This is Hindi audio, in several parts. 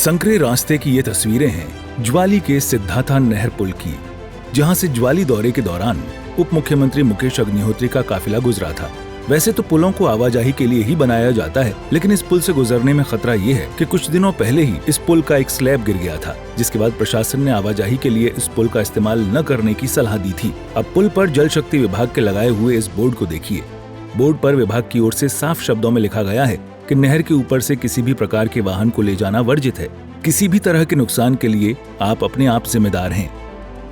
संकरे रास्ते की ये तस्वीरें हैं ज्वाली के सिद्धाथा नहर पुल की, जहां से ज्वाली दौरे के दौरान उप मुख्यमंत्री मुकेश अग्निहोत्री का काफिला गुजरा था। वैसे तो पुलों को आवाजाही के लिए ही बनाया जाता है, लेकिन इस पुल से गुजरने में खतरा ये है कि कुछ दिनों पहले ही इस पुल का एक स्लैब गिर गया था, जिसके बाद प्रशासन ने आवाजाही के लिए इस पुल का इस्तेमाल न करने की सलाह दी थी। अब पुल पर जल शक्ति विभाग के लगाए हुए इस बोर्ड को देखिए। बोर्ड पर विभाग की ओर से साफ शब्दों में लिखा गया है कि नहर के ऊपर से किसी भी प्रकार के वाहन को ले जाना वर्जित है। किसी भी तरह के नुकसान के लिए आप अपने आप जिम्मेदार हैं।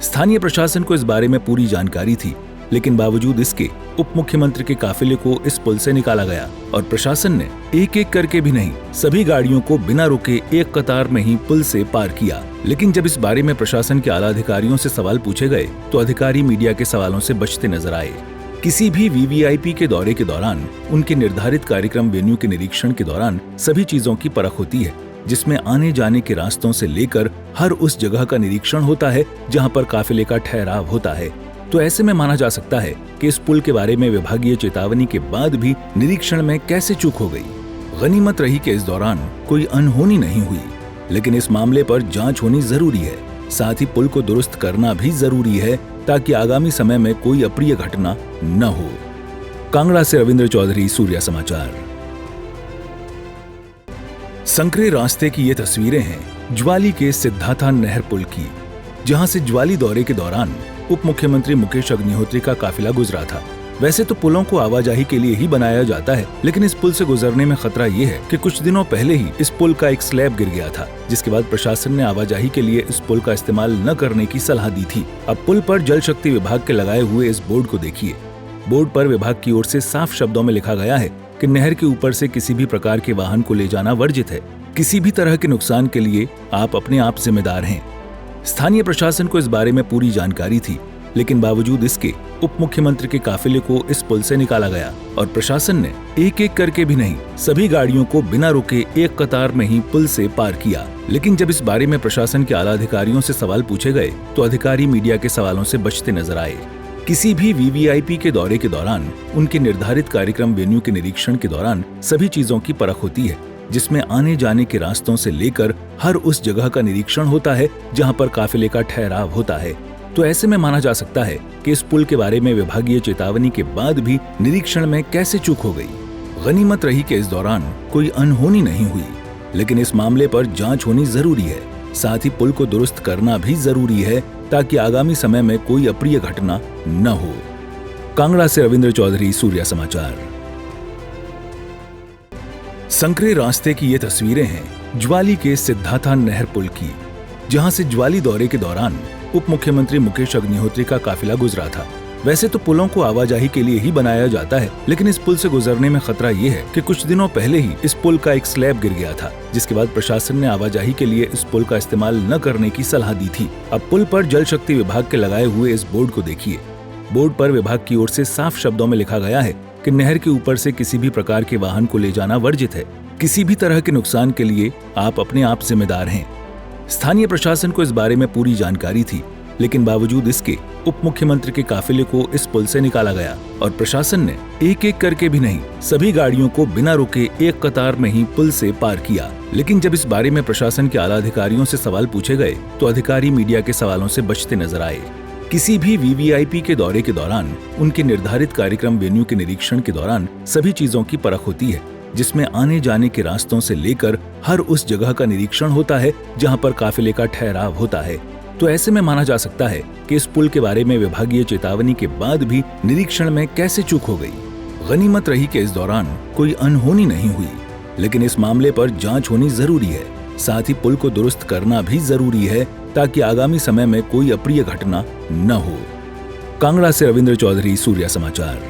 स्थानीय प्रशासन को इस बारे में पूरी जानकारी थी, लेकिन बावजूद इसके उप मुख्यमंत्री के काफिले को इस पुल से निकाला गया और प्रशासन ने एक एक करके भी नहीं, सभी गाड़ियों को बिना रुके एक कतार में ही पुल से पार किया। लेकिन जब इस बारे में प्रशासन के आला अधिकारियों से सवाल पूछे गए तो अधिकारी मीडिया के सवालों से बचते नजर आए। किसी भी वीवीआईपी के दौरे के दौरान उनके निर्धारित कार्यक्रम वेन्यू के निरीक्षण के दौरान सभी चीजों की परख होती है, जिसमें आने जाने के रास्तों से लेकर हर उस जगह का निरीक्षण होता है जहां पर काफिले का ठहराव होता है। तो ऐसे में माना जा सकता है कि इस पुल के बारे में विभागीय चेतावनी के बाद भी निरीक्षण में कैसे चूक हो गई। गनीमत रही कि इस दौरान कोई अनहोनी नहीं हुई, लेकिन इस मामले पर जांच होनी जरूरी है। साथ ही पुल को दुरुस्त करना भी जरूरी है ताकि आगामी समय में कोई अप्रिय घटना न हो। कांगड़ा से रविंद्र चौधरी, सूर्या समाचार। संकरे रास्ते की ये तस्वीरें हैं ज्वाली के सिद्धाथा नहर पुल की, जहां से ज्वाली दौरे के दौरान उप मुख्यमंत्री मुकेश अग्निहोत्री का काफिला गुजरा था। वैसे तो पुलों को आवाजाही के लिए ही बनाया जाता है, लेकिन इस पुल से गुजरने में खतरा ये है कि कुछ दिनों पहले ही इस पुल का एक स्लैब गिर गया था, जिसके बाद प्रशासन ने आवाजाही के लिए इस पुल का इस्तेमाल न करने की सलाह दी थी। अब पुल पर जल शक्ति विभाग के लगाए हुए इस बोर्ड को देखिए। बोर्ड पर विभाग की ओर से साफ शब्दों में लिखा गया है कि नहर के ऊपर से किसी भी प्रकार के वाहन को ले जाना वर्जित है। किसी भी तरह के नुकसान के लिए आप अपने आप जिम्मेदार हैं। स्थानीय प्रशासन को इस बारे में पूरी जानकारी थी, लेकिन बावजूद इसके उप मुख्यमंत्री के काफिले को इस पुल से निकाला गया और प्रशासन ने एक एक करके भी नहीं, सभी गाड़ियों को बिना रुके एक कतार में ही पुल से पार किया। लेकिन जब इस बारे में प्रशासन के आला अधिकारियों से सवाल पूछे गए तो अधिकारी मीडिया के सवालों से बचते नजर आए। किसी भी वीवीआईपी के दौरे के दौरान उनके निर्धारित कार्यक्रम वेन्यू के निरीक्षण के दौरान सभी चीजों की परख होती है, जिसमें आने जाने के रास्तों से लेकर हर उस जगह का निरीक्षण होता है जहां पर काफिले का ठहराव होता है। तो ऐसे में माना जा सकता है कि इस पुल के बारे में विभागीय चेतावनी के बाद भी निरीक्षण में कैसे चूक हो गई। गनीमत रही कि इस दौरान कोई अनहोनी नहीं हुई, लेकिन इस मामले पर जांच होनी जरूरी है। साथ ही पुल को दुरुस्त करना भी जरूरी है ताकि आगामी समय में कोई अप्रिय घटना न हो। कांगड़ा से रविंद्र चौधरी, सूर्या समाचार। संकरे रास्ते की ये तस्वीरें हैं ज्वाली के सिद्धाथा नहर पुल की, जहां से ज्वाली दौरे के दौरान उप मुख्यमंत्री मुकेश अग्निहोत्री का काफिला गुजरा था। वैसे तो पुलों को आवाजाही के लिए ही बनाया जाता है, लेकिन इस पुल से गुजरने में खतरा ये है कि कुछ दिनों पहले ही इस पुल का एक स्लैब गिर गया था, जिसके बाद प्रशासन ने आवाजाही के लिए इस पुल का इस्तेमाल न करने की सलाह दी थी। अब पुल पर जल शक्ति विभाग के लगाए हुए इस बोर्ड को देखिए। बोर्ड पर विभाग की ओर से साफ शब्दों में लिखा गया है कि नहर के ऊपर से किसी भी प्रकार के वाहन को ले जाना वर्जित है। किसी भी तरह के नुकसान के लिए आप अपने आप जिम्मेदार हैं। स्थानीय प्रशासन को इस बारे में पूरी जानकारी थी, लेकिन बावजूद इसके उप मुख्यमंत्री के काफिले को इस पुल से निकाला गया और प्रशासन ने एक एक करके भी नहीं, सभी गाड़ियों को बिना रुके एक कतार में ही पुल से पार किया। लेकिन जब इस बारे में प्रशासन के आला अधिकारियों से सवाल पूछे गए तो अधिकारी मीडिया के सवालों से बचते नजर आए। किसी भी वीवीआईपी के दौरे के दौरान उनके निर्धारित कार्यक्रम वेन्यू के निरीक्षण के दौरान सभी चीजों की परख होती है, जिसमें आने जाने के रास्तों से लेकर हर उस जगह का निरीक्षण होता है जहां पर काफिले का ठहराव होता है। तो ऐसे में माना जा सकता है कि इस पुल के बारे में विभागीय चेतावनी के बाद भी निरीक्षण में कैसे चूक हो गई। गनीमत रही कि इस दौरान कोई अनहोनी नहीं हुई, लेकिन इस मामले पर जांच होनी जरूरी है। साथ ही पुल को दुरुस्त करना भी जरूरी है ताकि आगामी समय में कोई अप्रिय घटना न हो। कांगड़ा से रविंद्र चौधरी, सूर्या समाचार।